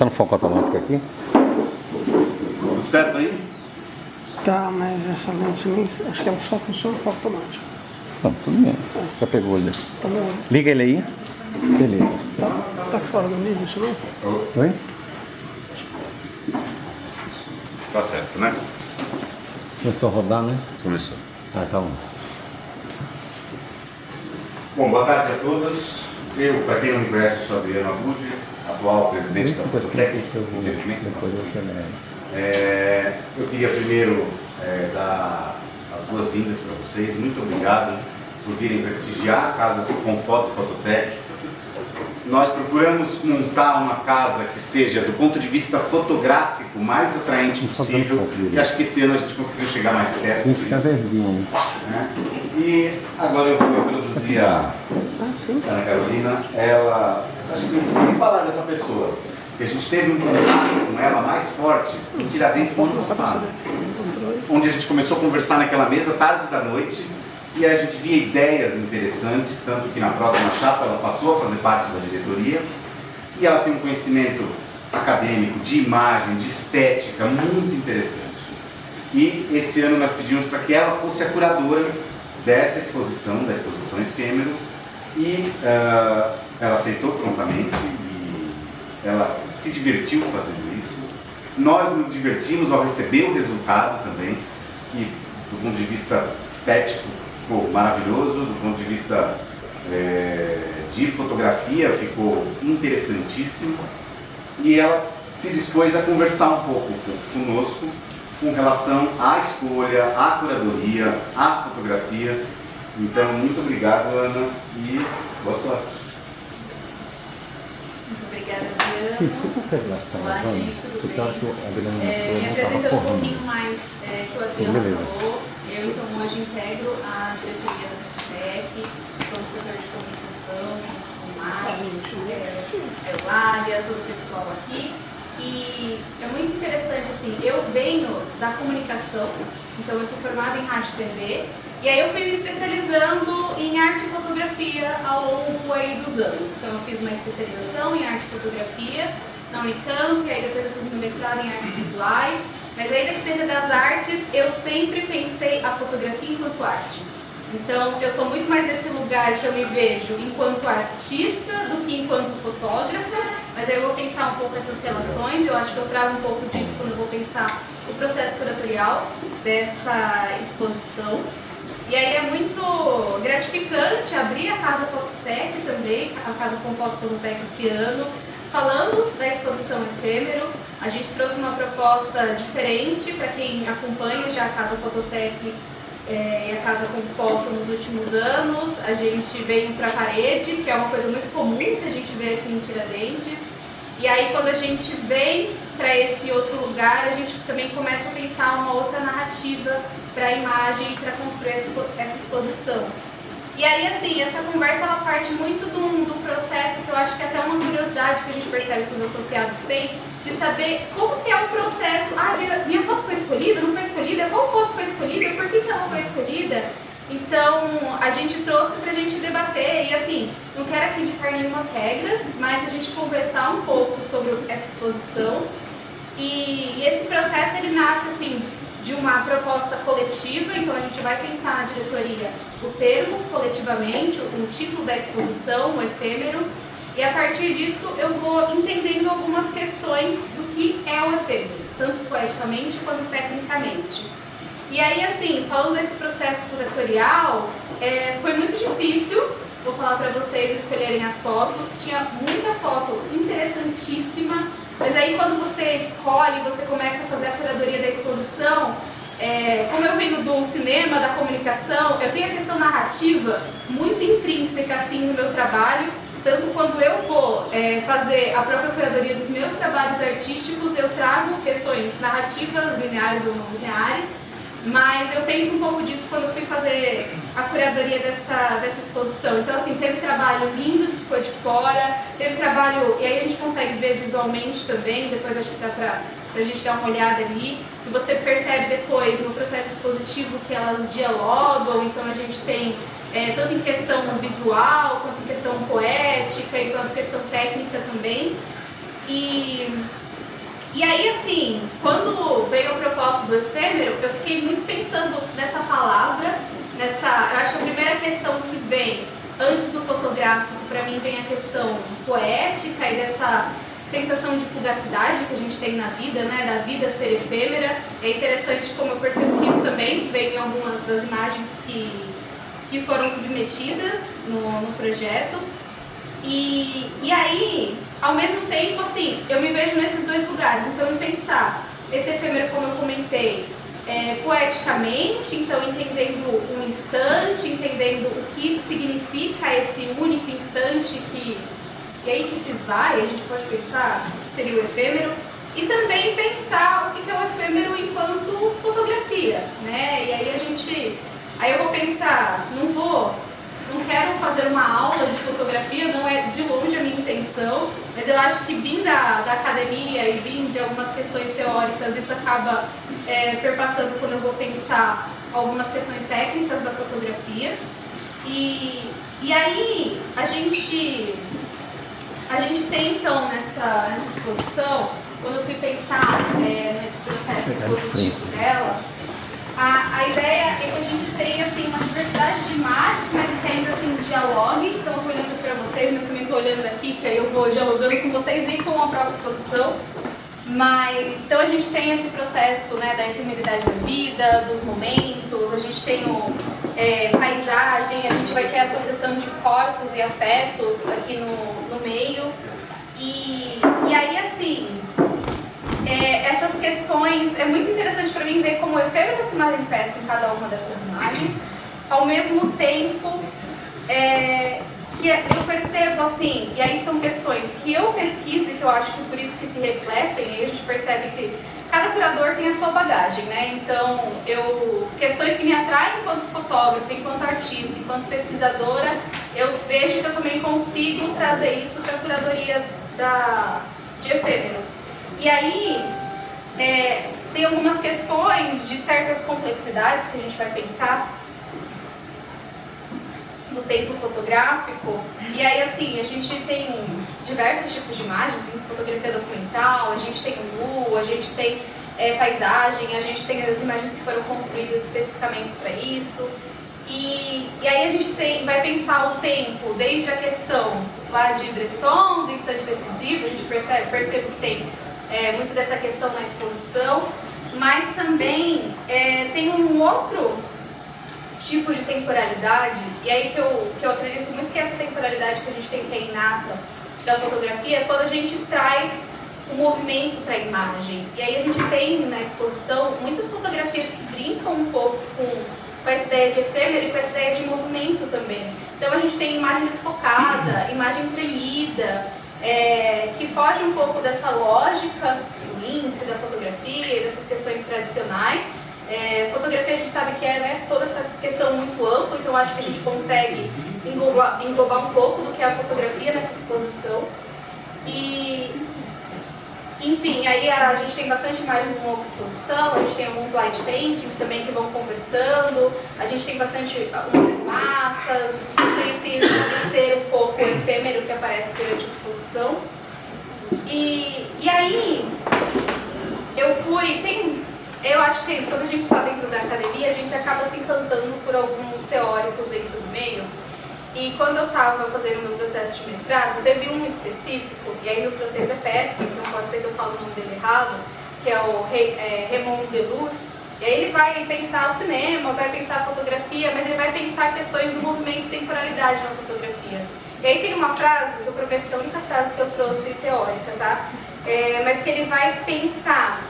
Tá no foco automático aqui? Tudo certo aí? Tá, mas essa lente nem, acho que ela só funciona no foco automático. Não, tudo bem. Já pegou ele. Tá bom? Liga ele aí. Beleza. Tá fora do nível isso não? Oi? Tá certo, né? Começou a rodar, né? Começou. Ah, tá bom. Bom, boa tarde a todos. Eu, para quem não me conhece, sou Adriano Abud, atual presidente da Fototec. Depois eu chamei. Eu queria primeiro dar as boas-vindas para vocês. Muito obrigado por virem prestigiar a Casa Confoto Fototec. Nós procuramos montar uma casa que seja, do ponto de vista fotográfico, mais atraente possível. E acho que esse ano a gente conseguiu chegar mais perto Tem que ficar disso, verdinho. né? E agora eu vou introduzir a Ana Carolina. Ela, acho que eu nem falar dessa pessoa, porque a gente teve um contato com ela mais forte em Tiradentes no ano passado, onde a gente começou a conversar naquela mesa tarde da noite e a gente via ideias interessantes, tanto que na próxima chapa ela passou a fazer parte da diretoria e ela tem um conhecimento acadêmico, de imagem, de estética muito interessante. E esse ano nós pedimos para que ela fosse a curadora dessa exposição, da exposição Efêmero, e ela aceitou prontamente e ela se divertiu fazendo isso. Nós nos divertimos ao receber o resultado também, e do ponto de vista estético ficou maravilhoso, do ponto de vista de fotografia ficou interessantíssimo, e ela se dispôs a conversar um pouco conosco com relação à escolha, à curadoria, às fotografias. Então, muito obrigado, Ana, e boa sorte. Muito obrigada, Adriano. Você consegue lá ficar Olá, gravando? gente, tudo Porque eu acho que bem? o Adriano Me não apresentando estava um correndo. pouquinho mais que o Adriano Beleza. falou. Eu, então, hoje integro a diretoria da FTEC, sou do setor de comunicação, junto com o Mário, Eulália, todo o pessoal aqui. E é muito interessante, assim, eu venho da comunicação, então eu sou formada em rádio e TV, e aí eu fui me especializando em arte e fotografia ao longo aí dos anos. Então eu fiz uma especialização em arte e fotografia na Unicamp, e aí depois eu fiz um mestrado em artes visuais, mas ainda que seja das artes, eu sempre pensei a fotografia enquanto arte. Então eu estou muito mais nesse lugar que eu me vejo enquanto artista do que enquanto fotógrafa, mas aí eu vou pensar um pouco essas relações, eu acho que eu trago um pouco disso quando eu vou pensar o processo curatorial dessa exposição. E aí é muito gratificante abrir a Casa Fototec também, a Casa Confoto Fototec esse ano, falando da exposição Efêmero. A gente trouxe uma proposta diferente para quem acompanha já a Casa Fototec e a Casa Confoto nos últimos anos. A gente veio para a parede, que é uma coisa muito comum que a gente vê aqui em Tiradentes. E aí quando a gente vem para esse outro lugar, a gente também começa a pensar uma outra narrativa para a imagem, para construir essa exposição. E aí, assim, essa conversa ela parte muito do processo, que eu acho que é até uma curiosidade que a gente percebe que os associados têm, de saber como que é o processo. Ah, minha foto foi escolhida, não foi escolhida? Qual foto foi escolhida? Por que ela foi escolhida? Então, a gente trouxe para a gente debater, e assim, não quero aqui ditar nenhumas regras, mas a gente conversar um pouco sobre essa exposição. E esse processo, ele nasce, assim, de uma proposta coletiva, então a gente vai pensar na diretoria o termo coletivamente, o título da exposição, o efêmero, e a partir disso eu vou entendendo algumas questões do que é o efêmero, tanto poeticamente quanto tecnicamente. E aí, assim, falando desse processo curatorial, foi muito difícil, vou falar para vocês escolherem as fotos, tinha muita foto interessantíssima, mas aí quando você escolhe, você começa a fazer a curadoria da exposição, como eu venho do cinema, da comunicação, eu tenho a questão narrativa muito intrínseca assim no meu trabalho, tanto quando eu vou fazer a própria curadoria dos meus trabalhos artísticos, eu trago questões narrativas, lineares ou não lineares, mas eu penso um pouco disso quando eu fui fazer a curadoria dessa exposição. Então, assim, teve trabalho lindo que ficou de fora, teve trabalho, e aí a gente consegue ver visualmente também, depois acho que dá pra gente dar uma olhada ali, que você percebe depois no processo expositivo que elas dialogam, então a gente tem tanto em questão visual, quanto em questão poética, e quanto em questão técnica também. E aí, assim, quando veio a proposta do efêmero, eu fiquei muito pensando nessa palavra, eu acho que a primeira questão que vem antes do fotográfico, para mim, vem a questão poética e dessa sensação de fugacidade que a gente tem na vida, né, da vida ser efêmera. É interessante como eu percebo que isso também vem em algumas das imagens que foram submetidas no projeto. E aí, ao mesmo tempo, assim, eu me vejo nesses dois lugares. Então, em pensar esse efêmero, como eu comentei, poeticamente, então entendendo um instante, entendendo o que significa esse único instante e aí que se esvai, a gente pode pensar que seria o efêmero, e também pensar o que é o efêmero enquanto fotografia, né? E aí eu vou pensar, não quero fazer uma aula de fotografia, não é de longe a minha intenção, mas eu acho que vindo da academia e vindo de algumas questões teóricas, isso acaba perpassando quando eu vou pensar algumas questões técnicas da fotografia. E aí a gente tem então nessa exposição, quando eu fui pensar nesse processo expositivo dela, a ideia é que a gente tem assim, uma diversidade de imagens, mas que ainda assim dialogue. Então eu estou olhando para vocês, mas também estou olhando aqui, que aí eu vou dialogando com vocês e com a própria exposição. Mas então a gente tem esse processo, né, da efemeridade da vida, dos momentos, a gente tem paisagem, a gente vai ter essa sessão de corpos e afetos aqui no meio. E aí assim, essas questões, é muito interessante para mim ver como o efêmero se manifesta em cada uma dessas imagens, ao mesmo tempo que eu percebo assim, e aí são questões que eu pesquiso e que eu acho que por isso que se refletem, e aí a gente percebe que cada curador tem a sua bagagem, né? Então, questões que me atraem enquanto fotógrafa, enquanto artista, enquanto pesquisadora, eu vejo que eu também consigo trazer isso para a curadoria de efêmero. E aí, tem algumas questões de certas complexidades que a gente vai pensar no tempo fotográfico. E aí, assim, a gente tem diversos tipos de imagens, tem fotografia documental, a gente tem nu, a gente tem paisagem, a gente tem as imagens que foram construídas especificamente para isso. E aí a gente vai pensar o tempo, desde a questão lá de Bresson, do instante decisivo, a gente percebe que tem muito dessa questão na exposição, mas também tem um outro tipo de temporalidade, e aí que eu acredito muito que essa temporalidade que a gente tem, que é inata da fotografia, é quando a gente traz o movimento para a imagem. E aí a gente tem na exposição muitas fotografias que brincam um pouco com essa ideia de efêmero e com essa ideia de movimento também. Então a gente tem imagem desfocada, imagem tremida, que foge um pouco dessa lógica do índice da fotografia e dessas questões tradicionais. Fotografia a gente sabe que toda essa questão muito ampla, então acho que a gente consegue englobar um pouco do que é a fotografia nessa exposição. E, enfim, aí a gente tem bastante imagens de uma exposição, a gente tem alguns light paintings também que vão conversando, a gente tem bastante massas, tem esse ser um pouco efêmero que aparece durante a exposição. E aí, eu acho que é isso, quando a gente está dentro da academia, a gente acaba se encantando por alguns teóricos dentro do meio. E quando eu estava fazendo o meu processo de mestrado, teve um específico, e aí meu francês é péssimo, então pode ser que eu fale o nome dele errado, que é o Raymond Delur. E aí ele vai pensar o cinema, vai pensar a fotografia, mas ele vai pensar questões do movimento e temporalidade na fotografia. E aí tem uma frase, que eu prometo que é a única frase que eu trouxe teórica, tá? Mas que ele vai pensar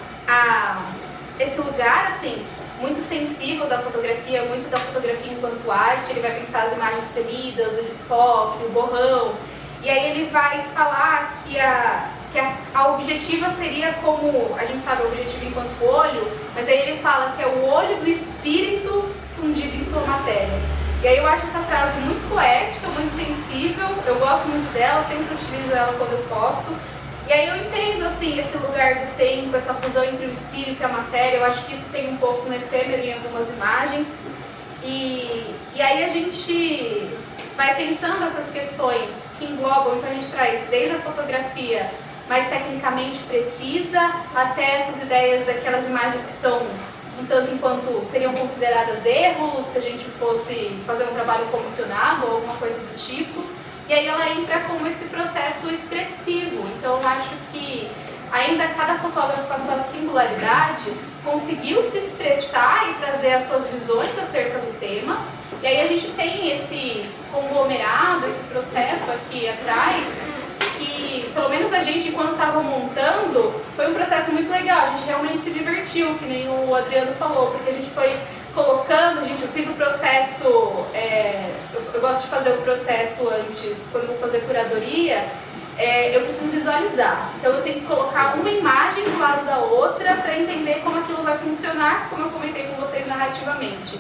esse lugar, assim, muito sensível da fotografia, muito da fotografia enquanto arte. Ele vai pensar as imagens tremidas, o desfoque, o borrão. E aí ele vai falar que a objetiva seria como, a gente sabe, o objetivo enquanto olho, mas aí ele fala que é o olho do espírito fundido em sua matéria. E aí eu acho essa frase muito poética, muito sensível, eu gosto muito dela, sempre utilizo ela quando eu posso. E aí eu entendo, assim, esse lugar do tempo, essa fusão entre o espírito e a matéria, eu acho que isso tem um pouco no efêmero em algumas imagens. E aí a gente vai pensando essas questões que englobam, então a gente traz desde a fotografia mais tecnicamente precisa, até essas ideias daquelas imagens que são um tanto enquanto seriam consideradas erros, se a gente fosse fazer um trabalho comissionado ou alguma coisa do tipo. E aí ela entra como esse processo expressivo. Então eu acho que ainda cada fotógrafo com a sua singularidade conseguiu se expressar e trazer as suas visões acerca do tema. E aí a gente tem esse conglomerado, esse processo aqui atrás, que pelo menos a gente, enquanto estava montando, foi um processo muito legal. A gente realmente se divertiu, que nem o Adriano falou, porque a gente foi colocando, eu fiz o processo, eu gosto de fazer o processo antes, quando eu vou fazer curadoria, eu preciso visualizar. Então eu tenho que colocar uma imagem do lado da outra para entender como aquilo vai funcionar, como eu comentei com vocês narrativamente.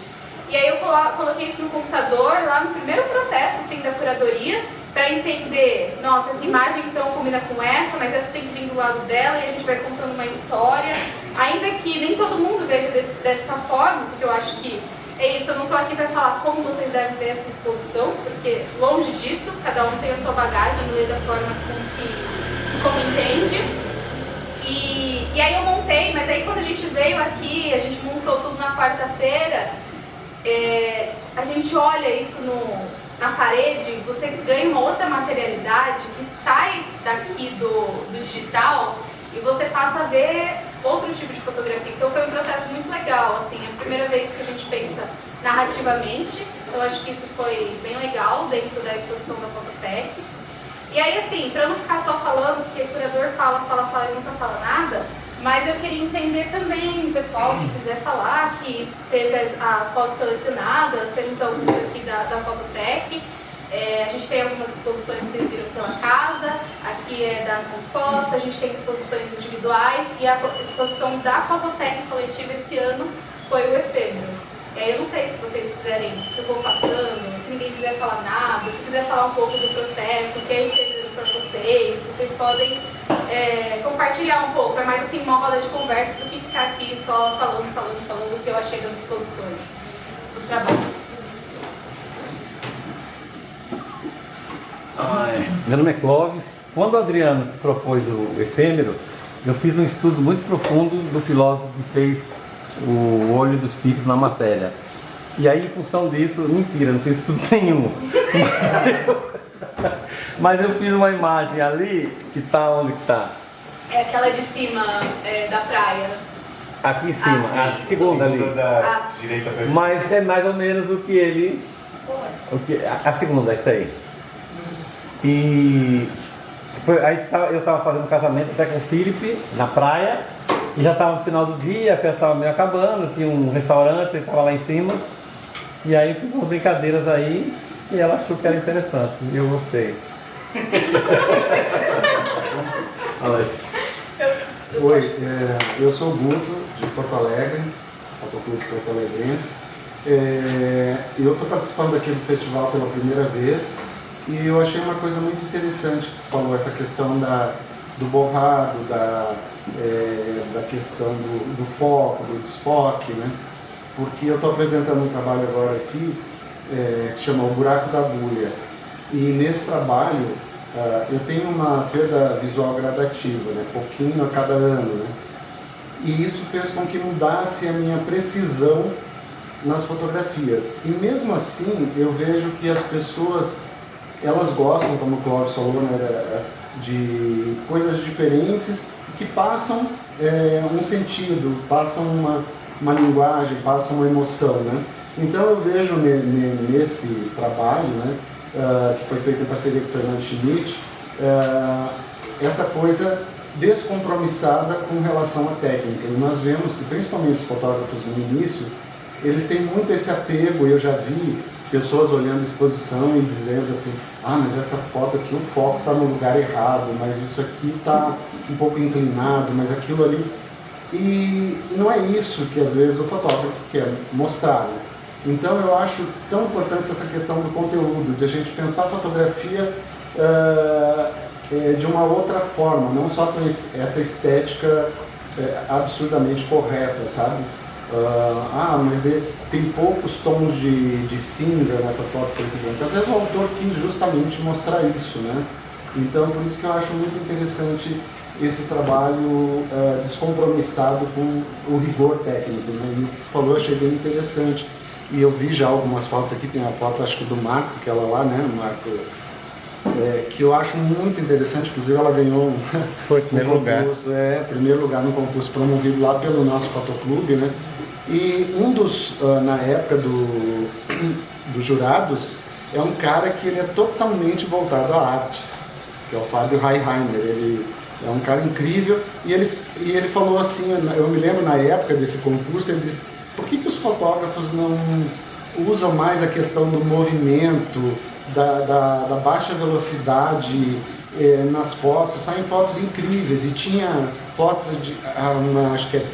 E aí eu coloquei isso no computador, lá no primeiro processo assim, da curadoria, para entender, nossa, essa imagem então combina com essa, mas essa tem que vir do lado dela, e a gente vai contando uma história. Ainda que nem todo mundo veja dessa forma, porque eu acho que é isso, eu não estou aqui para falar como vocês devem ver essa exposição, porque longe disso, cada um tem a sua bagagem, lê da forma como entende. E aí eu montei, mas aí quando a gente veio aqui, a gente montou tudo na quarta-feira, a gente olha isso na parede, você ganha uma outra materialidade que sai daqui do digital e você passa a ver outro tipo de fotografia. Então foi um processo muito legal, assim, é a primeira vez que a gente pensa narrativamente, então acho que isso foi bem legal dentro da exposição da Fototec. E aí, assim, para não ficar só falando, porque o curador fala e nunca fala nada, mas eu queria entender também, pessoal que quiser falar, que teve as fotos selecionadas, temos alguns aqui da Fototec. A gente tem algumas exposições que vocês viram pela casa, aqui é da Confoto, a gente tem exposições individuais e a exposição da Fototec coletiva esse ano foi o efêmero. Eu não sei se vocês quiserem, eu vou passando, se ninguém quiser falar nada, se quiser falar um pouco do processo, o que é efêmero para vocês podem compartilhar um pouco, é mais assim uma roda de conversa do que ficar aqui só falando o que eu achei das exposições, dos trabalhos. Meu nome é Clóvis. Quando o Adriano propôs o efêmero, eu fiz um estudo muito profundo do filósofo que fez o olho dos picos na matéria. E aí, em função disso, mentira, não fiz estudo nenhum. Mas eu fiz uma imagem ali, que tá onde que tá? É aquela de cima da praia. Aqui em cima, a segunda ali. Da direita pra esquerda. Mas é mais ou menos o que ele... A segunda, essa aí. E aí eu estava fazendo um casamento até com o Felipe, na praia, e já estava no final do dia, a festa estava meio acabando, tinha um restaurante, ele estava lá em cima, e aí fiz umas brincadeiras aí, e ela achou que era interessante, e eu gostei. Oi, eu sou o Guto, de Porto Alegre, fotoclube Porto Alegrense. Eu estou participando aqui do festival pela primeira vez, e eu achei uma coisa muito interessante que tu falou, essa questão do borrado, da questão do foco, do desfoque, né? Porque eu estou apresentando um trabalho agora aqui que chama O Buraco da Agulha. E nesse trabalho eu tenho uma perda visual gradativa, né? Pouquinho a cada ano, né? E isso fez com que mudasse a minha precisão nas fotografias. E mesmo assim eu vejo que as pessoas elas gostam, como o Clóvis falou, né, de coisas diferentes que passam um sentido, passam uma linguagem, passam uma emoção, né? Então eu vejo nesse trabalho, né, que foi feito em parceria com o Fernando Schmidt, essa coisa descompromissada com relação à técnica. E nós vemos que principalmente os fotógrafos no início, eles têm muito esse apego. Eu já vi pessoas olhando a exposição e dizendo assim, mas essa foto aqui, o foco está no lugar errado, mas isso aqui está um pouco inclinado, mas aquilo ali... E não é isso que às vezes o fotógrafo quer mostrar, né? Então eu acho tão importante essa questão do conteúdo, de a gente pensar a fotografia de uma outra forma, não só com essa estética absurdamente correta, sabe? Mas tem poucos tons de cinza nessa foto preto e branco. Às vezes o autor quis justamente mostrar isso, né? Então, por isso que eu acho muito interessante esse trabalho descompromissado com o rigor técnico, né? E o que tu falou eu achei bem interessante. E eu vi já algumas fotos aqui, tem a foto acho que do Marco, aquela lá, né, Marco, que eu acho muito interessante, inclusive ela ganhou Foi primeiro concurso, primeiro lugar no concurso promovido lá pelo nosso fotoclube, né? E um dos, na época dos jurados, é um cara que ele é totalmente voltado à arte, que é o Fábio Heiheimer. Ele é um cara incrível e ele falou assim, eu me lembro na época desse concurso, ele disse: por que os fotógrafos não usam mais a questão do movimento, da baixa velocidade nas fotos? Saem fotos incríveis, e tinha fotos de, acho que é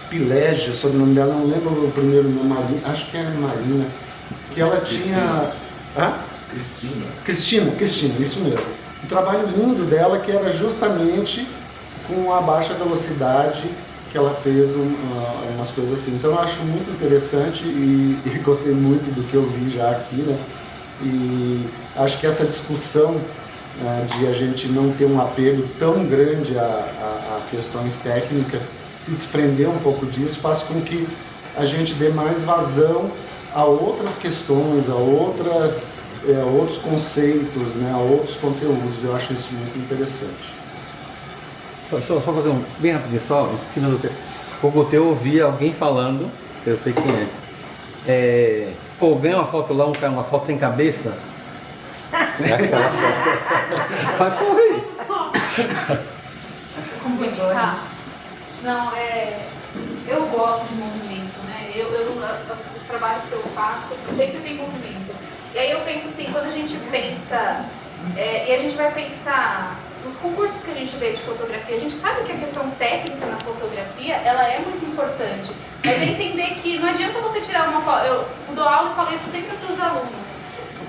Pilégio, sobre o nome dela, não lembro o primeiro nome, Marina, acho que é Marina, que ela tinha... Cristina, isso mesmo. Um trabalho lindo dela que era justamente com a baixa velocidade que ela fez umas coisas assim. Então eu acho muito interessante e gostei muito do que eu vi já aqui, né? E acho que essa discussão de a gente não ter um apego tão grande a questões técnicas, se desprender um pouco disso, faz com que a gente dê mais vazão a outras questões, a outros conceitos, né, a outros conteúdos. Eu acho isso muito interessante. Só fazer bem rapidinho, o Gotê, eu ouvi alguém falando, eu sei quem é, pô, ganha uma foto lá, uma foto sem cabeça. Aquela foto. Vai sorrir. Não, eu gosto de movimento, né? Os trabalhos que eu faço sempre tem movimento. E aí eu penso assim, quando a gente pensa, e a gente vai pensar nos concursos que a gente vê de fotografia, a gente sabe que a questão técnica na fotografia, ela é muito importante. Mas é entender que não adianta você tirar uma foto, eu dou aula e falo isso sempre para os alunos.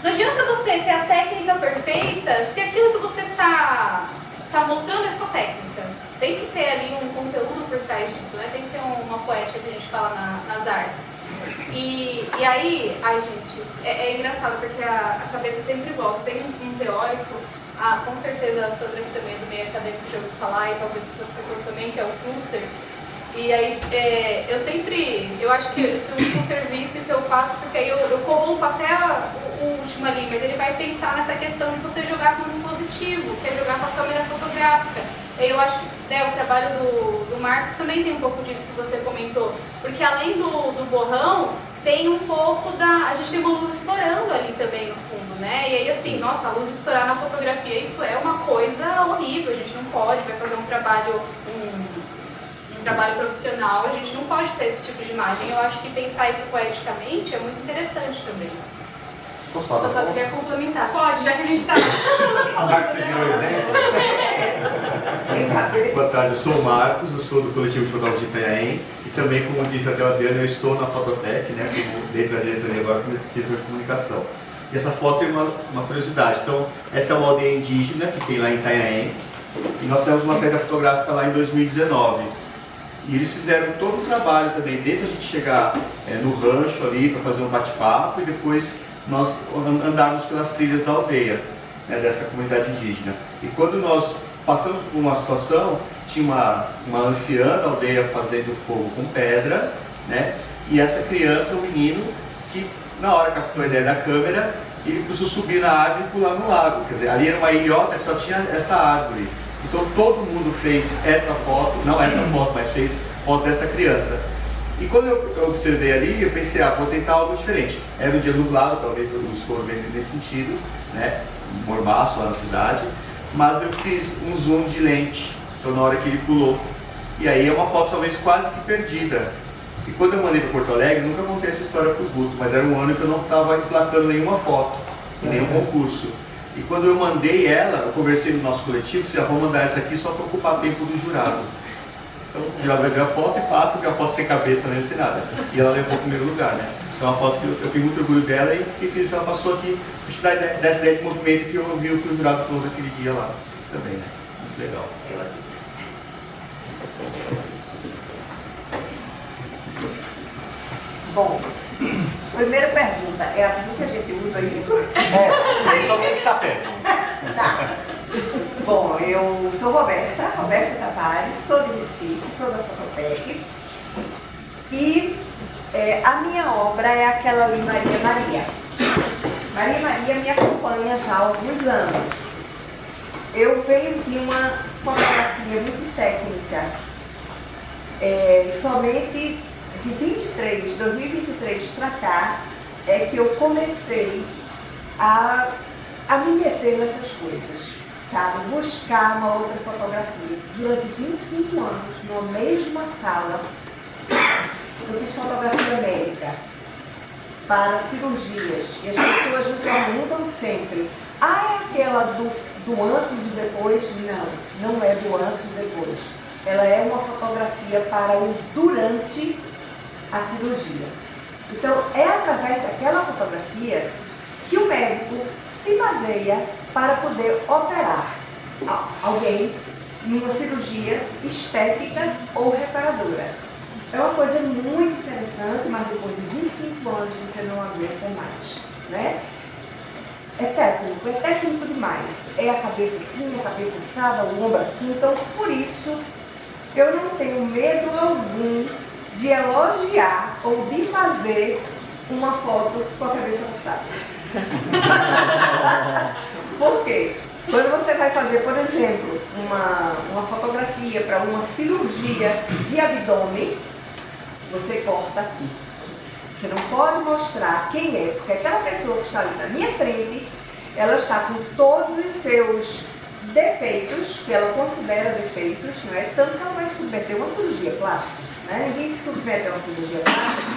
Não adianta você ter a técnica perfeita se aquilo que você está mostrando é só técnica. Tem que ter ali um conteúdo por trás disso, né? Tem que ter uma poética que a gente fala nas artes. E aí, gente, é engraçado porque a cabeça sempre volta. Tem um teórico, com certeza a Sandra que também é do meio acadêmico já ouviu falar, e talvez outras pessoas também, que é o Flusser. E aí, eu acho que esse último serviço que eu faço, porque aí eu corrompo até o último ali, mas ele vai pensar nessa questão de você jogar com dispositivo, que é jogar com a câmera fotográfica. Eu acho que o trabalho do Marcos também tem um pouco disso que você comentou, porque além do borrão, tem um pouco a gente tem uma luz estourando ali também no fundo, né? E aí assim, nossa, a luz estourar na fotografia, isso é uma coisa horrível, a gente não pode, vai fazer um trabalho profissional, a gente não pode ter esse tipo de imagem. Eu acho que pensar isso poeticamente é muito interessante também. Eu só queria complementar. Pode, já que a gente está... Já que você deu um exemplo. Boa tarde, eu sou o Marcos, eu sou do coletivo de fotógrafos de Itanhaém e também, como disse até o Adriano, eu estou na Fototec, né, dentro da diretoria agora como diretor de comunicação. E essa foto tem uma curiosidade. Então, essa é uma aldeia indígena que tem lá em Itanhaém e nós fizemos uma saída fotográfica lá em 2019. E eles fizeram todo o trabalho também, desde a gente chegar no rancho ali para fazer um bate-papo e depois nós andarmos pelas trilhas da aldeia, né, dessa comunidade indígena. E quando nós passamos por uma situação, tinha uma anciã da aldeia fazendo fogo com pedra, né, e essa criança, um menino, que na hora captou a ideia da câmera, ele começou a subir na árvore e pular no lago. Quer dizer, ali era uma ilhota que só tinha esta árvore. Então todo mundo fez esta foto, não esta foto, mas fez foto dessa criança. E quando eu observei ali, eu pensei, vou tentar algo diferente. Era um dia nublado, talvez o escuro venha nesse sentido, né? Mormaço lá na cidade. Mas eu fiz um zoom de lente, então na hora que ele pulou. E aí é uma foto talvez quase que perdida. E quando eu mandei para Porto Alegre, nunca contei essa história para o Guto, mas era um ano que eu não estava emplacando nenhuma foto, em nenhum concurso. E quando eu mandei ela, eu conversei no nosso coletivo, se vou mandar essa aqui só para ocupar tempo do jurado. Então o jurado vai ver a foto e passa, vê a foto sem cabeça, nem sem nada. E ela levou o primeiro lugar, né? Então é uma foto que eu tenho muito orgulho dela e fiquei feliz que ela passou aqui, para te dar dessa ideia de movimento que eu ouvi o que o jurado falou naquele dia lá também, né? Muito legal. Bom, primeira pergunta, é assim que a gente usa isso? Só tem que estar perto. Tá. eu sou Roberta Tavares, sou de Recife, sou da Fototec. E a minha obra é aquela ali, Maria Maria. Maria Maria me acompanha já há alguns anos. Eu venho de uma fotografia muito técnica. Somente de 2023 para cá, é que eu comecei a me meter nessas coisas, sabe? Buscar uma outra fotografia. Durante 25 anos, na mesma sala, eu fiz fotografia médica para cirurgias. E as pessoas me perguntam sempre, é aquela do antes e depois? Não é do antes e depois. Ela é uma fotografia para o durante a cirurgia. Então, é através daquela fotografia que o médico se baseia para poder operar alguém numa cirurgia estética ou reparadora. É uma coisa muito interessante, mas depois de 25 anos você não aguenta mais, né? É técnico demais. É a cabeça assim, a cabeça assada, o ombro assim. Então, por isso, eu não tenho medo algum de elogiar ou de fazer uma foto com a cabeça cortada. Por quê? Quando você vai fazer, por exemplo, uma fotografia para uma cirurgia de abdômen, você corta aqui. Você não pode mostrar quem é, porque aquela pessoa que está ali na minha frente, ela está com todos os seus defeitos, que ela considera defeitos, não é? Tanto que ela vai submeter uma cirurgia plástica, né? Ninguém se submete a uma cirurgia plástica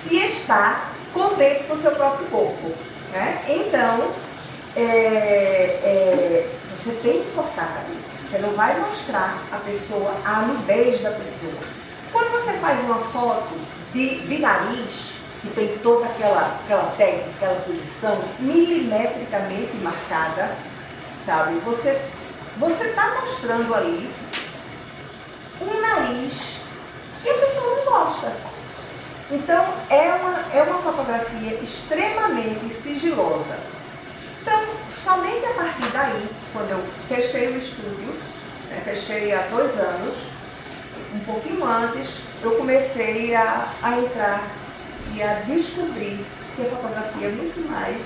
se está contente com o seu próprio corpo, né? Então, você tem que cortar a cabeça. Você não vai mostrar a pessoa, a nudez da pessoa. Quando você faz uma foto de nariz, que tem toda aquela técnica, aquela posição milimetricamente marcada, sabe? Você está mostrando ali um nariz que a pessoa não gosta. Então, é uma fotografia extremamente sigilosa. Então, somente a partir daí, quando eu fechei o estúdio, fechei há 2 anos, um pouquinho antes, eu comecei a entrar e a descobrir que a fotografia é muito mais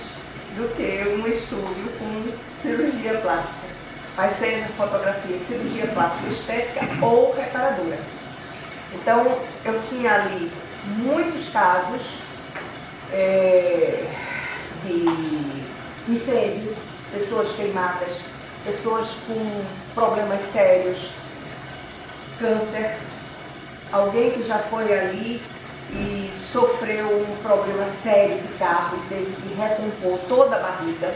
do que um estúdio com cirurgia plástica. Mas seja fotografia de cirurgia plástica estética ou reparadora. Então, eu tinha ali muitos casos de incêndio, pessoas queimadas, pessoas com problemas sérios, câncer, alguém que já foi ali e sofreu um problema sério de carro e teve que recompor toda a barriga.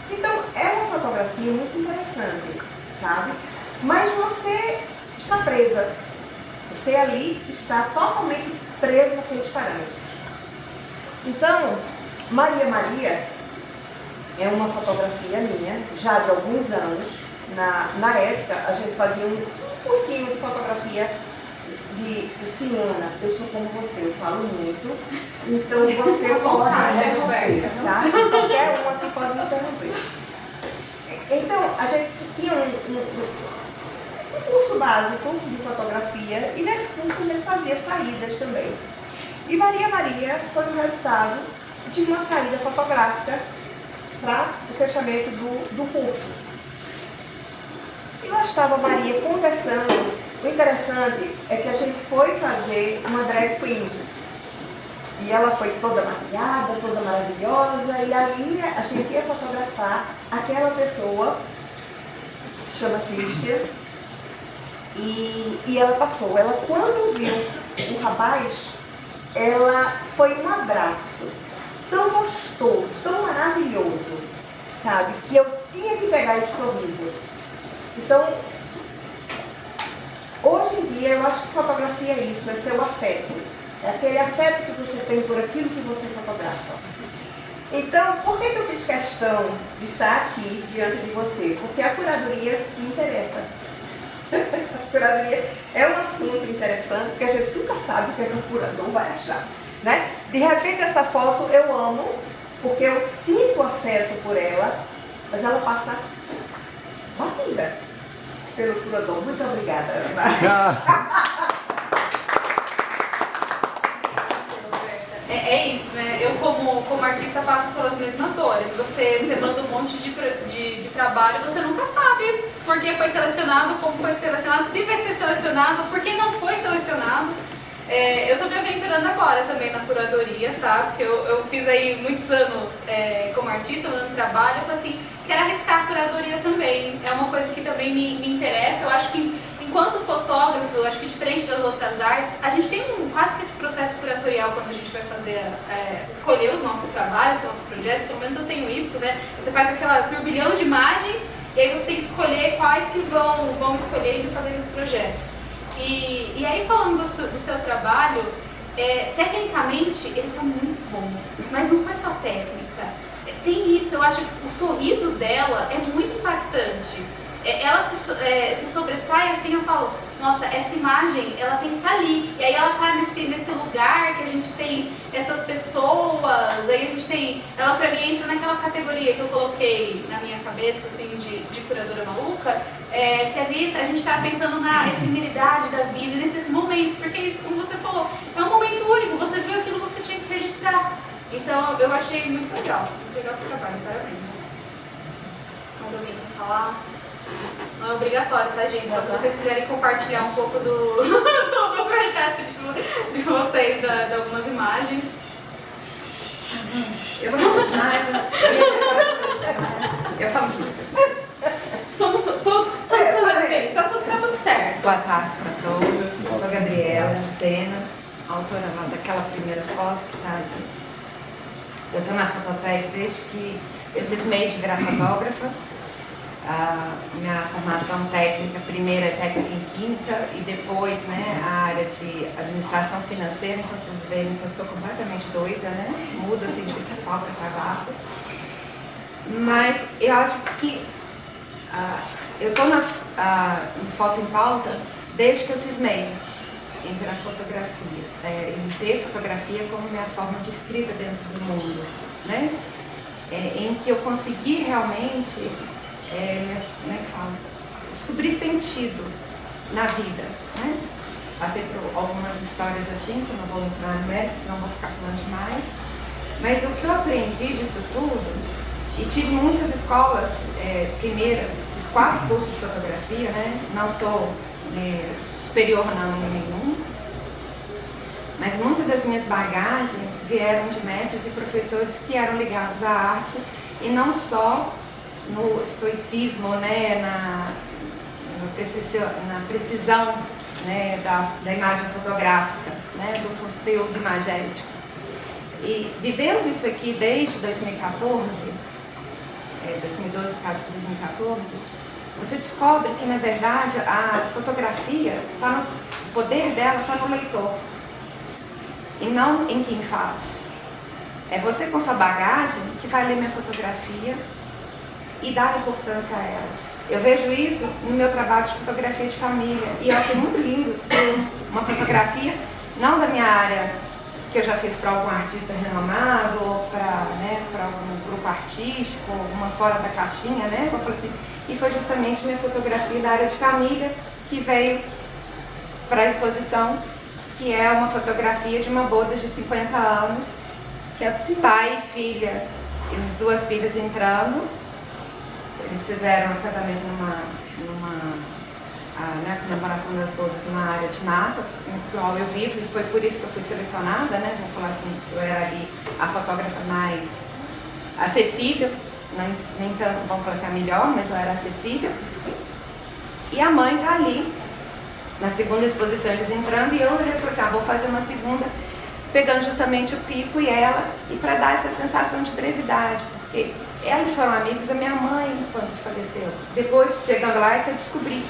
Então, é uma fotografia muito interessante, sabe? Mas você está presa. Você ali está totalmente preso àqueles parâmetros. Então, Maria Maria é uma fotografia minha, já de alguns anos. Na época, a gente fazia um cursinho de fotografia de Ciana. Eu sou como você, eu falo muito. Então, você pode me interromper, tá? Qualquer um aqui pode me interromper. Então, a gente tinha um curso básico de fotografia e nesse curso a gente fazia saídas também. E Maria Maria foi o resultado de uma saída fotográfica para o fechamento do curso. E lá estava Maria conversando. O interessante é que a gente foi fazer uma drag queen. E ela foi toda maquiada, toda maravilhosa, e ali a gente ia fotografar aquela pessoa, que se chama Christian, e ela passou. Ela, quando viu o rapaz, ela foi um abraço tão gostoso, tão maravilhoso, sabe, que eu tinha que pegar esse sorriso. Então, hoje em dia, eu acho que fotografia é isso, é seu afeto. É aquele afeto que você tem por aquilo que você fotografa. Então, por que eu fiz questão de estar aqui diante de você? Porque a curadoria me interessa. A curadoria é um assunto interessante, porque a gente nunca sabe o que o curador vai achar, né? De repente, essa foto eu amo, porque eu sinto afeto por ela, mas ela passa batida pelo curador. Muito obrigada, Ana. É isso, né? Eu como artista passo pelas mesmas dores. Você manda um monte de trabalho, você nunca sabe por que foi selecionado, como foi selecionado, se vai ser selecionado, por que não foi selecionado. Eu estou me aventurando agora também na curadoria, tá? Porque eu fiz aí muitos anos como artista, mandando trabalho, eu falei assim, quero arriscar a curadoria também. É uma coisa que também me interessa. Eu acho que enquanto fotógrafo, eu acho que diferente das outras artes, a gente tem quase que esse processo curatorial quando a gente vai fazer, escolher os nossos trabalhos, os nossos projetos, pelo menos eu tenho isso, né? Você faz aquela turbilhão de imagens e aí você tem que escolher quais que vão escolher e fazer os projetos. E aí falando do seu trabalho, tecnicamente ele está muito bom, mas não foi só técnica. Tem isso, eu acho que o sorriso dela é muito impactante. Ela se sobressai assim, eu falo, nossa, essa imagem, ela tem que estar ali. E aí ela está nesse lugar que a gente tem essas pessoas, aí a gente tem, ela pra mim entra naquela categoria que eu coloquei na minha cabeça, assim, de curadora maluca, que ali a gente está pensando na efemeridade da vida, nesses momentos, porque isso, como você falou, é um momento único, você viu aquilo que você tinha que registrar. Então eu achei muito legal o seu trabalho, parabéns. Mais alguém quer falar? Não é obrigatório, tá, gente? Só se vocês quiserem compartilhar um pouco do projeto de vocês, de algumas imagens. Eu falo demais. Eu falo demais. Estamos todos satisfeitos, tá tudo certo. Boa tarde para todos. Eu sou Gabriela de Sena, autora lá daquela primeira foto que está aqui. Eu estou na Fototec desde que eu cismei de virar fotógrafa. A minha formação técnica, primeiro é técnica em química e depois, né, a área de administração financeira, então vocês veem que eu sou completamente doida, né, muda assim de pau para cavaco. Mas eu acho que eu estou em Foto em Pauta desde que eu cismei em virar fotografia, em ter fotografia como minha forma de escrita dentro do mundo, né, em que eu consegui realmente como é que fala? Descobrir sentido na vida, né? Passei por algumas histórias assim, que eu não vou entrar no mérito, senão vou ficar falando demais. Mas o que eu aprendi disso tudo, e tive muitas escolas, primeiro, fiz 4 cursos de fotografia, né? Não sou superior não em nenhum, mas muitas das minhas bagagens vieram de mestres e professores que eram ligados à arte, e não só no estoicismo, né, na precisão, né, da imagem fotográfica, né, do conteúdo imagético. E vivendo isso aqui desde 2014, 2012, 2014, você descobre que, na verdade, a fotografia, o poder dela está no leitor, e não em quem faz. É você com sua bagagem que vai ler minha fotografia e dar importância a ela. Eu vejo isso no meu trabalho de fotografia de família, e eu achei muito lindo ser uma fotografia, não da minha área, que eu já fiz para algum artista renomado, ou para algum grupo artístico, uma fora da caixinha, né? Eu falei assim, e foi justamente minha fotografia da área de família que veio para a exposição, que é uma fotografia de uma boda de 50 anos, que é pai e filha, as 2 filhas entrando. Eles fizeram o casamento na comemoração das bodas numa área de mata, no qual eu vivo, e foi por isso que eu fui selecionada, né? Vou falar assim, eu era ali a fotógrafa mais acessível, nem tanto, vamos falar assim, a melhor, mas eu era acessível. E a mãe tá ali, na segunda exposição eles entrando, e eu falei assim, vou fazer uma segunda, pegando justamente o Pico e ela, e para dar essa sensação de brevidade, porque elas foram amigos da minha mãe quando faleceu. Depois, chegando lá, é que eu descobri.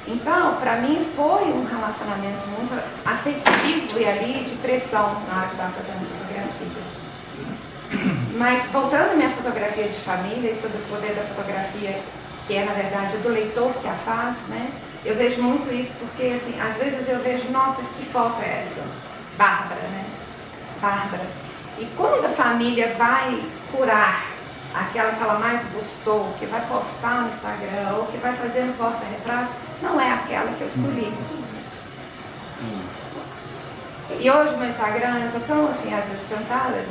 Então, para mim, foi um relacionamento muito afetivo e ali de pressão na hora que eu estava fazendo fotografia. Mas, voltando à minha fotografia de família e sobre o poder da fotografia, que é, na verdade, do leitor que a faz, né? Eu vejo muito isso porque, assim, às vezes eu vejo, nossa, que foto é essa? Bárbara, né? Bárbara. E quando a família vai curar aquela que ela mais gostou, que vai postar no Instagram ou que vai fazer no porta-retrato, não é aquela que eu escolhi. E hoje o meu Instagram, eu tô tão assim, às vezes cansada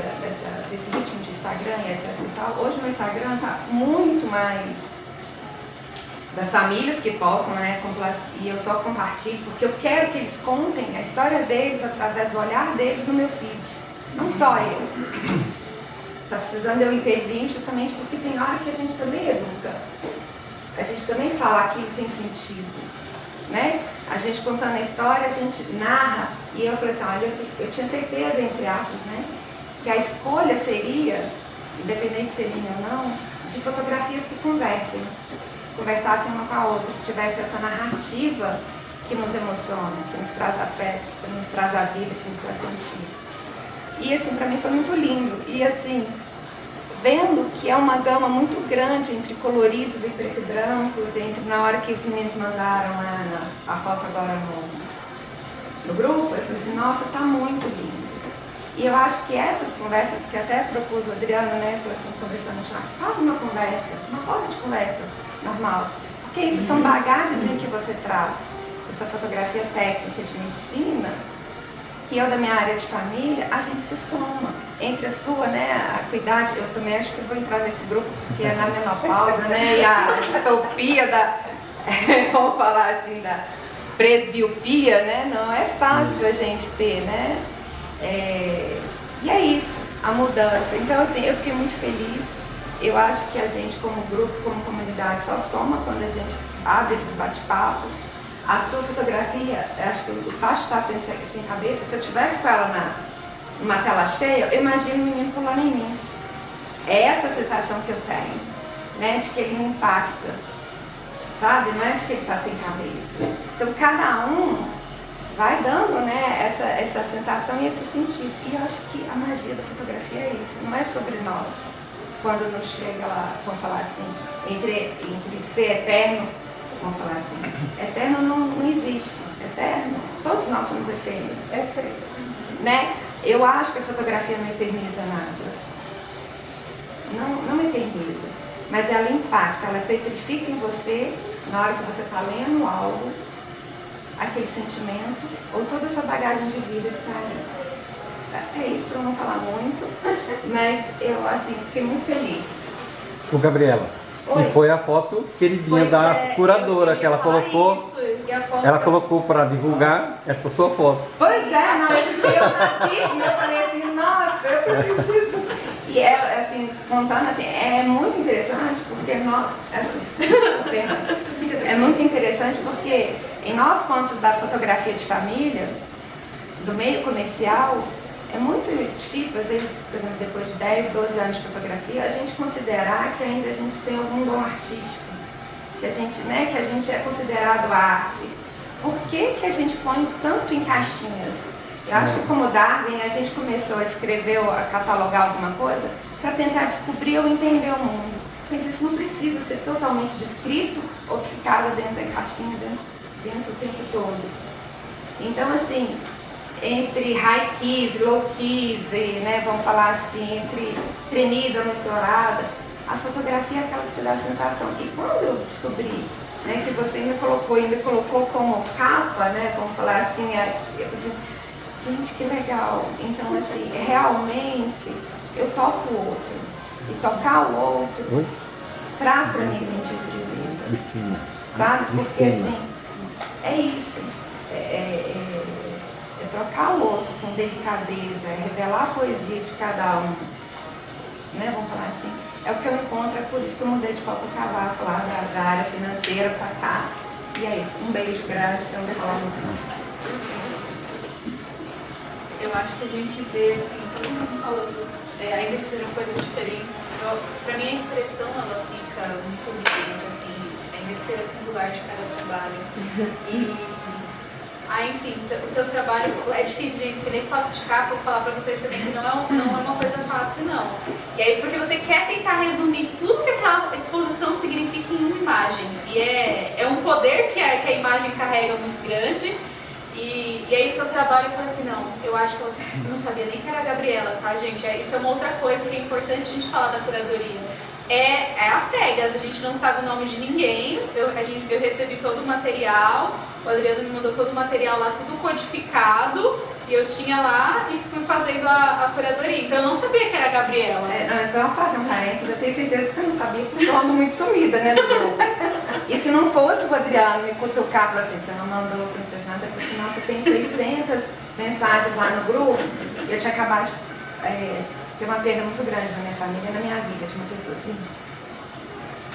desse ritmo de Instagram e etc e tal. Hoje o meu Instagram tá muito mais das famílias que postam, né? E eu só compartilho porque eu quero que eles contem a história deles através do olhar deles no meu feed. Não só eu. Tá precisando eu intervir justamente porque tem hora que a gente também educa. A gente também fala aquilo que tem sentido. Né? A gente contando a história, a gente narra, e eu falei assim, olha, eu tinha certeza, entre aspas, né, que a escolha seria, independente de ser minha ou não, de fotografias que conversassem uma com a outra, que tivesse essa narrativa que nos emociona, que nos traz afeto, que nos traz a vida, que nos traz sentido. E assim, pra mim foi muito lindo, e assim, vendo que é uma gama muito grande entre coloridos e preto e brancos, entre na hora que os meninos mandaram a foto agora no grupo, eu falei assim, nossa, tá muito lindo. E eu acho que essas conversas que até propôs o Adriano, né, falou assim, conversando no chat, faz uma conversa, uma forma de conversa normal. Porque isso são bagagens que você traz da sua fotografia técnica de medicina, que eu da minha área de família, a gente se soma. Entre a sua, né, a cuidade, eu também acho que eu vou entrar nesse grupo, porque é na menopausa, né, e a distopia da, vamos falar assim, da presbiopia, né, não é fácil a gente ter, né, e é isso, a mudança. Então, assim, eu fiquei muito feliz. Eu acho que a gente, como grupo, como comunidade, só soma quando a gente abre esses bate-papos. A sua fotografia, acho que o fato de estar sem cabeça, se eu tivesse com ela numa tela cheia, eu imagino o menino pulando em mim. É essa a sensação que eu tenho, né, de que ele me impacta, sabe? Não é de que ele está sem cabeça. Então, cada um vai dando, né, essa sensação e esse sentido. E eu acho que a magia da fotografia é isso, não é sobre nós. Quando não chega lá, vamos falar assim, entre ser eterno, vamos falar assim, eterno não existe, eterno, todos nós somos efêmeros, né? Eu acho que a fotografia não eterniza nada, não eterniza, mas ela impacta, ela petrifica em você, na hora que você está lendo algo, aquele sentimento, ou toda a sua bagagem de vida que está ali. É isso, para não falar muito, mas eu, assim, fiquei muito feliz. O Gabriela. Oi. E foi a foto queridinha da curadora que ela colocou. Ela colocou para divulgar essa sua foto. Pois é, não, eu fiquei honradíssima, eu falei assim, nossa, eu preciso disso. E ela, assim, contando assim, é muito interessante porque nós, assim, é muito interessante porque em nós, quanto da fotografia de família, do meio comercial, é muito difícil, às vezes, por exemplo, depois de 10, 12 anos de fotografia, a gente considerar que ainda a gente tem algum dom artístico, que a gente, né, que a gente é considerado arte. Por que que a gente põe tanto em caixinhas? Eu acho que como Darwin, a gente começou a descrever ou a catalogar alguma coisa para tentar descobrir ou entender o mundo. Mas isso não precisa ser totalmente descrito ou ficado dentro da caixinha, dentro o tempo todo. Então, assim, entre high keys, low keys, né, vamos falar assim, entre tremida ou misturada, a fotografia é aquela que te dá a sensação. E quando eu descobri, né, que você ainda colocou como capa, né, vamos falar assim, eu pensei, gente, que legal. Então, assim, realmente eu toco o outro. E tocar o outro traz para mim sentido de vida. Ensina. Sabe? Porque assim, é isso. É trocar o outro com delicadeza, é revelar a poesia de cada um. Né? Vamos falar assim. É o que eu encontro, é por isso que eu mudei de Copacabana lá da área financeira para cá. E é isso. Um beijo grande para não falar muito mais. Eu acho que a gente vê, assim, todo mundo falando, ainda que sejam coisas diferentes, para mim a expressão ela fica muito vigente, assim, ainda que seja singular de cada trabalho. Enfim, o seu trabalho é difícil de escolher foto de capa, vou falar para vocês também que não é uma coisa fácil, não. E aí, porque você quer tentar resumir tudo que aquela exposição significa em uma imagem. E é um poder que a imagem carrega muito grande. E aí, seu trabalho, eu falei assim, não, eu acho que eu não sabia nem que era a Gabriela, tá, gente? Isso é uma outra coisa que é importante a gente falar da curadoria. é às cegas, a gente não sabe o nome de ninguém. Eu recebi todo o material, o Adriano me mandou todo o material lá, tudo codificado, e eu tinha lá e fui fazendo a curadoria. Então eu não sabia que era a Gabriela. Não, é só fazer um parênteses, eu tenho certeza que você não sabia, porque eu ando muito sumida, né, do grupo. E se não fosse o Adriano me cutucar e falar assim, você não mandou, você não fez nada, porque senão você tem 600 mensagens lá no grupo, e eu tinha acabado de ter uma perda muito grande na minha família e na minha vida, de uma pessoa assim.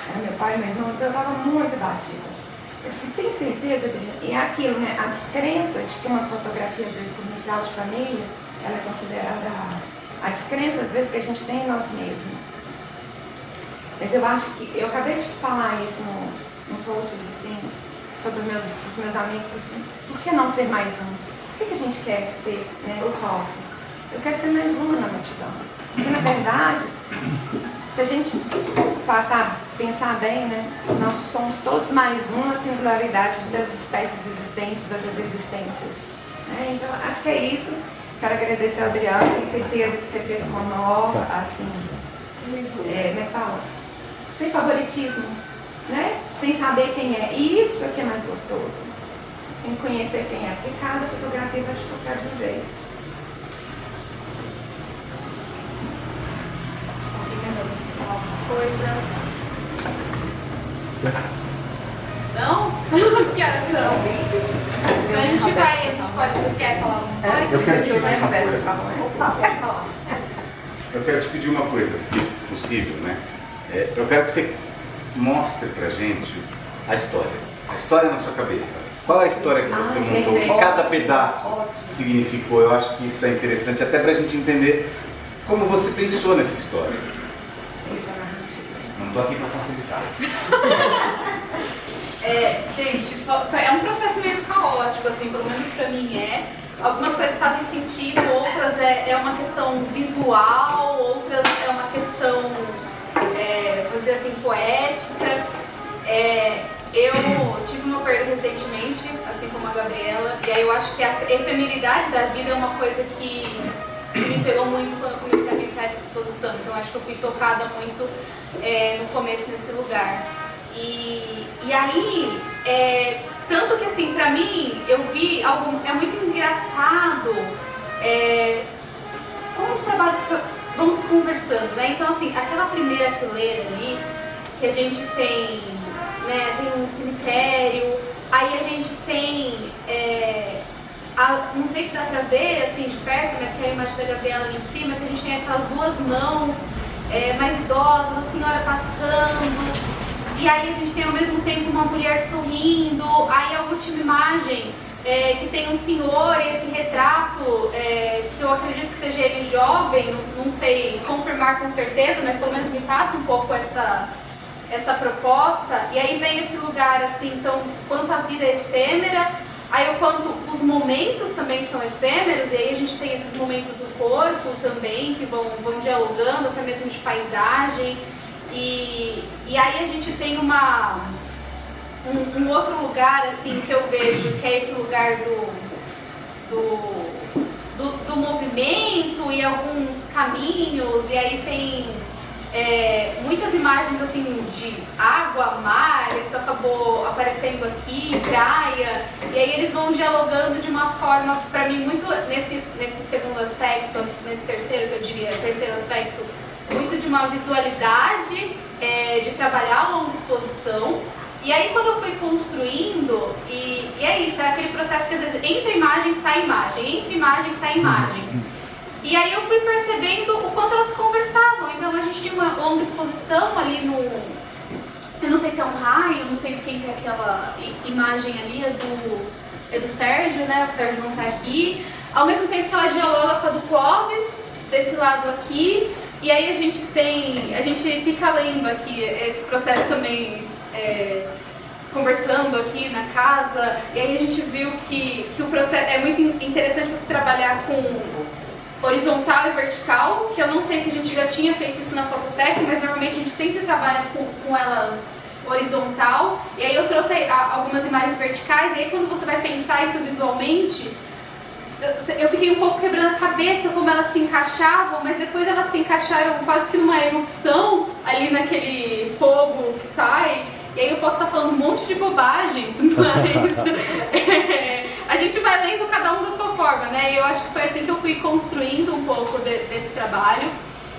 Era meu pai e meu irmão, então eu estava muito batida. Eu disse, tem certeza, Adriano? E é aquilo, né, a descrença de que uma fotografia, às vezes, comercial de família, ela é considerada arte. A descrença, às vezes, que a gente tem em nós mesmos. Mas eu acho que, eu acabei de falar isso no post, assim, sobre os meus amigos, assim, por que não ser mais um? Por que a gente quer ser, né, o top? Eu quero ser mais uma na multidão. Porque, na verdade, se a gente pensar bem, né, nós somos todos mais um na singularidade das espécies existentes, das existências. Né? Então, acho que é isso. Quero agradecer ao Adriano, tenho certeza que você fez com honor, assim, como é que fala? Sem favoritismo, né? Sem saber quem é. E isso é que é mais gostoso. Sem conhecer quem é, porque cada fotografia vai te tocar de um jeito. Coisa. Não? Que horas são? A gente pode, você quer falar alguma coisa? Eu quero te pedir uma coisa. Eu quero te pedir uma coisa, se possível, né? Eu quero que você mostre pra gente a história na sua cabeça. Qual é a história que você montou? O que cada pedaço significou? Eu acho que isso é interessante, até pra gente entender como você pensou nessa história. Não estou aqui para facilitar. Gente, é um processo meio caótico, assim, pelo menos para mim é. Algumas coisas fazem sentido, outras é uma questão visual, outras é uma questão, vamos dizer assim, poética. Eu tive uma perda recentemente, assim como a Gabriela, e aí eu acho que a efemeridade da vida é uma coisa que me pegou muito quando eu comecei a pensar essa exposição. Então acho que eu fui tocada muito no começo nesse lugar. E aí, tanto que assim, pra mim, eu vi algo, é muito engraçado como os trabalhos vão se conversando, né? Então assim, aquela primeira fileira ali, que a gente tem, né, tem um cemitério, aí a gente tem... não sei se dá pra ver assim de perto, mas que é a imagem da Gabriela ali em cima, que a gente tem aquelas duas mãos mais idosas, a senhora passando, e aí a gente tem ao mesmo tempo uma mulher sorrindo, aí a última imagem que tem um senhor e esse retrato, que eu acredito que seja ele jovem, não sei confirmar com certeza, mas pelo menos me passa um pouco essa proposta, e aí vem esse lugar assim, então, quanto a vida é efêmera, aí o quanto os momentos também são efêmeros, e aí a gente tem esses momentos do corpo também, que vão dialogando, até mesmo de paisagem, e aí a gente tem um outro lugar assim que eu vejo, que é esse lugar do movimento e alguns caminhos, e aí tem muitas imagens assim de água, mar, isso acabou aparecendo aqui, praia, e aí eles vão dialogando de uma forma, para mim, muito nesse segundo aspecto, nesse terceiro, que eu diria, terceiro aspecto, muito de uma visualidade, de trabalhar a longa exposição. E aí quando eu fui construindo, e é isso, é aquele processo que às vezes entra imagem, sai imagem, entra imagem, sai imagem. E aí eu fui percebendo o quanto elas conversavam. Então a gente tinha uma longa exposição ali eu não sei se é um raio, não sei de quem que é aquela imagem ali, é do Sérgio, né? O Sérgio não tá aqui. Ao mesmo tempo que ela dialoga com a do Clóvis, desse lado aqui. E aí a gente fica lendo aqui esse processo também, conversando aqui na casa, e aí a gente viu que o processo é muito interessante você trabalhar com horizontal e vertical, que eu não sei se a gente já tinha feito isso na Fototeca, mas normalmente a gente sempre trabalha com elas horizontal, e aí eu trouxe algumas imagens verticais, e aí quando você vai pensar isso visualmente, eu fiquei um pouco quebrando a cabeça como elas se encaixavam, mas depois elas se encaixaram quase que numa erupção ali naquele fogo que sai. E aí eu posso estar falando um monte de bobagens, mas a gente vai lendo cada um da sua forma, né? E eu acho que foi assim que eu fui construindo um pouco desse trabalho.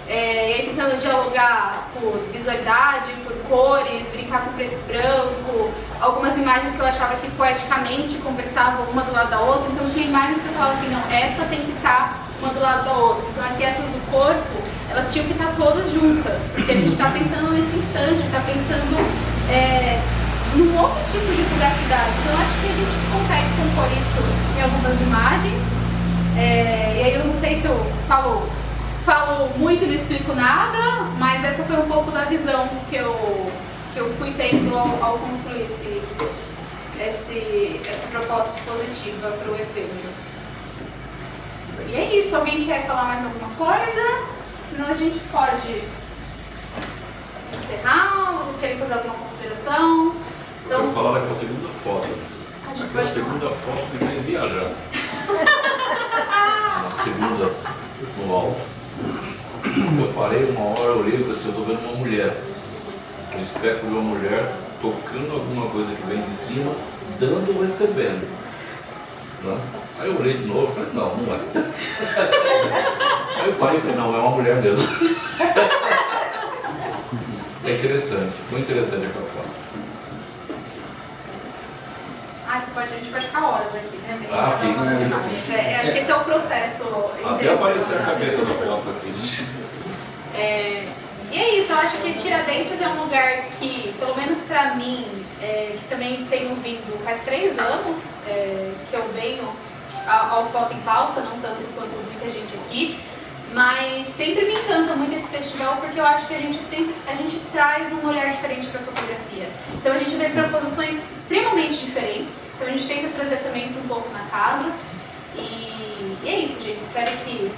E aí tentando dialogar por visualidade, por cores, brincar com preto e branco, algumas imagens que eu achava que poeticamente conversavam uma do lado da outra, então tinha imagens que eu falava assim, não, essa tem que estar uma do lado da outra. Então aqui essas do corpo, elas tinham que estar todas juntas, porque a gente está pensando nesse instante, está pensando num outro tipo de fugacidade. Então eu acho que a gente consegue compor isso em algumas imagens, e aí eu não sei se eu falo muito e não explico nada, mas essa foi um pouco da visão que eu fui tendo ao construir essa proposta expositiva para o efêmero. E é isso, alguém quer falar mais alguma coisa? Senão a gente pode encerrar, vocês querem fazer alguma consideração? Então, eu vou falar daquela segunda foto. Aquela segunda foto que vem viajar. Na segunda, no alto. Eu parei uma hora, olhei e falei assim, eu estou vendo uma mulher. Um espectro de uma mulher tocando alguma coisa que vem de cima, dando ou recebendo. Né? Aí eu olhei de novo e falei, não, não é. Aí eu parei e falei, não, é uma mulher mesmo. É interessante, muito interessante aquela foto. A gente pode ficar horas aqui, né? Fica. Acho que esse é o processo. Até aparecer a cabeça da foto aqui. E é isso, eu acho que Tiradentes é um lugar que, pelo menos pra mim, que também tenho vindo faz 3 anos que eu venho ao Foto em Pauta, não tanto quanto muita gente aqui, mas sempre me encanta muito esse festival porque eu acho que a gente traz um olhar diferente para a fotografia. Então a gente vê proposições extremamente diferentes, então a gente tenta trazer também isso um pouco na casa. E é isso, gente. Espero que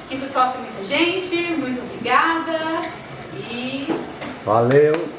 isso toque muita gente. Muito obrigada. E valeu!